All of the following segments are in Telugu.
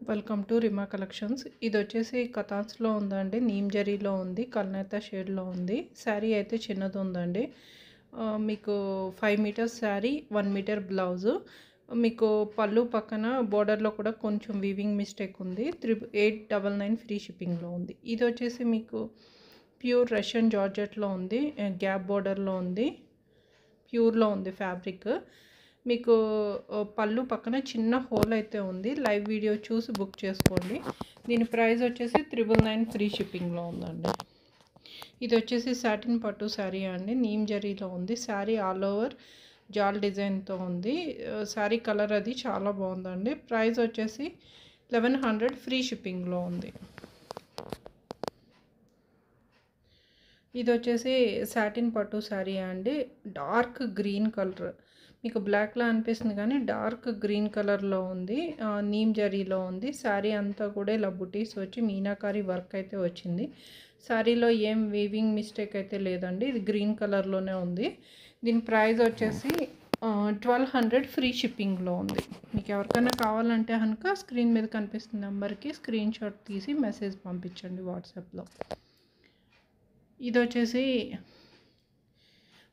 Welcome to రిమా collections. ఇది వచ్చేసి కతాన్స్లో ఉందండి, నీమ్ జరీలో ఉంది, కల్నేత షేడ్లో ఉంది. శారీ అయితే చిన్నది ఉందండి. మీకు 5 మీటర్స్ శారీ, 1 మీటర్ బ్లౌజు. మీకు పళ్ళు పక్కన బోర్డర్లో కూడా కొంచెం వీవింగ్ మిస్టేక్ ఉంది. 899 ఫ్రీ షిప్పింగ్లో ఉంది. ఇది వచ్చేసి మీకు ప్యూర్ రష్యన్ జార్జెట్లో ఉంది, గ్యాప్ బోర్డర్లో ఉంది, ప్యూర్లో ఉంది ఫ్యాబ్రిక్. మీకు పళ్ళు పక్కన చిన్న హోల్ అయితే ఉంది. లైవ్ వీడియో చూసి బుక్ చేసుకోండి. దీని ప్రైస్ వచ్చేసి 999 ఫ్రీ షిప్పింగ్లో ఉందండి. ఇది వచ్చేసి సాటిన్ పట్టు శారీ అండి, నీమ్ జరీలో ఉంది. శారీ ఆల్ ఓవర్ జాల్ డిజైన్తో ఉంది. శారీ కలర్ అది చాలా బాగుందండి. ప్రైస్ వచ్చేసి 1100 ఫ్రీ షిప్పింగ్లో ఉంది. ఇది వచ్చేసి సాటిన్ పట్టు శారీ అండి, డార్క్ గ్రీన్ కలర్. మీకు బ్లాక్లా అనిపిస్తుంది కానీ డార్క్ గ్రీన్ కలర్లో ఉంది, నీమ్ జరీలో ఉంది. శారీ అంతా కూడా ఇలా బుటీస్ వచ్చి మీనాకారి వర్క్ అయితే వచ్చింది. శారీలో ఏం వీవింగ్ మిస్టేక్ అయితే లేదండి. ఇది గ్రీన్ కలర్లోనే ఉంది. దీని ప్రైస్ వచ్చేసి 1200 ఫ్రీ షిప్పింగ్లో ఉంది. మీకు ఎవరికైనా కావాలంటే కనుక స్క్రీన్ మీద కనిపిస్తున్న నెంబర్కి స్క్రీన్ షాట్ తీసి మెసేజ్ పంపించండి వాట్సాప్లో. ఇది వచ్చేసి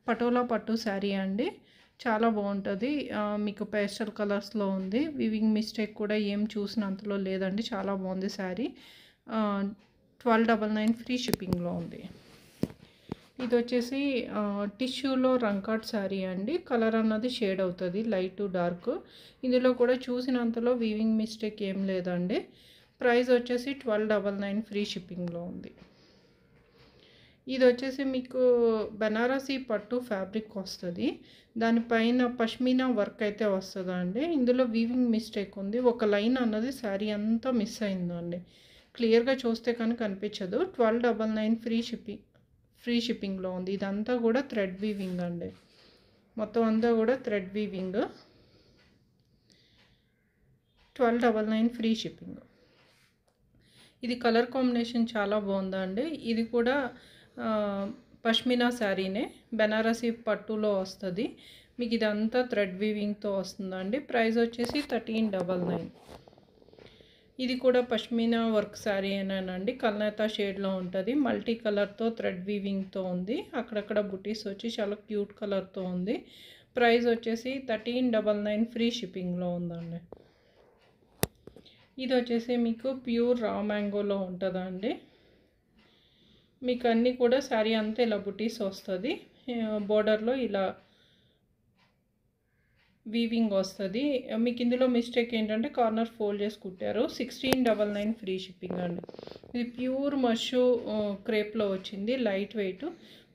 పటోలా పట్టు శారీ అండి, చాలా బాగుంటుంది. మీకు పేస్టల్ కలర్స్లో ఉంది. వివింగ్ మిస్టేక్ కూడా ఏం చూసినంతలో లేదండి, చాలా బాగుంది శారీ. 1299 ఫ్రీ షిప్పింగ్లో ఉంది. ఇది వచ్చేసి టిష్యూలో రంకాట్ శారీ అండి. కలర్ అన్నది షేడ్ అవుతుంది, లైట్ టు డార్క్. ఇందులో కూడా చూసినంతలో వీవింగ్ మిస్టేక్ ఏం లేదండి. ప్రైస్ వచ్చేసి 1299 ఫ్రీ షిప్పింగ్లో ఉంది. ఇది వచ్చేసి మీకు బనారసీ పట్టు ఫ్యాబ్రిక్ వస్తుంది, దానిపైన పష్మీనా వర్క్ అయితే వస్తుందండి. ఇందులో వీవింగ్ మిస్టేక్ ఉంది, ఒక లైన్ అన్నది శారీ అంతా మిస్ అయిందండి. క్లియర్గా చూస్తే కానీ కనిపించదు. 1299 ఫ్రీ షిప్పింగ్లో ఉంది. ఇదంతా కూడా థ్రెడ్ వీవింగ్ అండి, మొత్తం అంతా కూడా థ్రెడ్ వీవింగ్. 1299 free shipping. ఇది కలర్ కాంబినేషన్ చాలా బాగుందండి. ఇది కూడా పష్మినా శారీనే, బనారసీ పట్టులో వస్తుంది. మీకు ఇదంతా థ్రెడ్ వీవింగ్తో వస్తుందండి. ప్రైస్ వచ్చేసి 1399. ఇది కూడా పష్మినా వర్క్ శారీ ఏనండి, కల్నేత షేడ్లో ఉంటుంది. మల్టీ కలర్తో థ్రెడ్ వీవింగ్తో ఉంది. అక్కడక్కడ బుటీస్ వచ్చి చాలా క్యూట్ కలర్తో ఉంది. ప్రైస్ వచ్చేసి 1399 ఫ్రీ షిప్పింగ్లో ఉందండి. ఇది వచ్చేసి మీకు ప్యూర్ రా మ్యాంగోలో ఉంటుందండి. మీకు అన్నీ కూడా శారీ అంతా ఇలా బుటీస్ వస్తుంది, బోర్డర్లో ఇలా వీవింగ్ వస్తుంది. మీకు ఇందులో మిస్టేక్ ఏంటంటే కార్నర్ ఫోల్డ్ చేసి కుట్టారు. 1699 ఫ్రీ షిప్పింగ్ అండి. ఇది ప్యూర్ మషు క్రేప్లో వచ్చింది, లైట్ వెయిట్.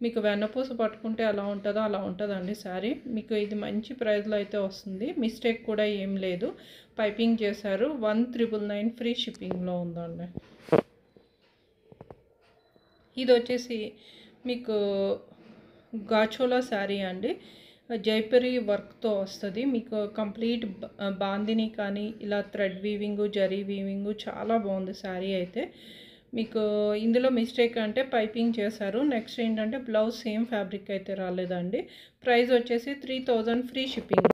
మీకు వెన్నపూస పట్టుకుంటే ఎలా ఉంటుందో అలా ఉంటుందండి శారీ. మీకు ఇది మంచి ప్రైస్లో అయితే వస్తుంది, మిస్టేక్ కూడా ఏం లేదు. పైపింగ్ చేశారు. 1999 ఫ్రీ షిప్పింగ్లో ఉందండి. ఇది వచ్చేసి మీకు గాచోలా శారీ అండి, జైపరి వర్క్తో వస్తుంది. మీకు కంప్లీట్ బాందిని కానీ ఇలా థ్రెడ్ వీవింగు, జరీ వీవింగు చాలా బాగుంది శారీ అయితే. మీకు ఇందులో మిస్టేక్ అంటే పైపింగ్ చేశారు. నెక్స్ట్ ఏంటంటే బ్లౌజ్ సేమ్ ఫ్యాబ్రిక్ అయితే రాలేదండి. ప్రైస్ వచ్చేసి 3000 ఫ్రీ షిప్పింగ్.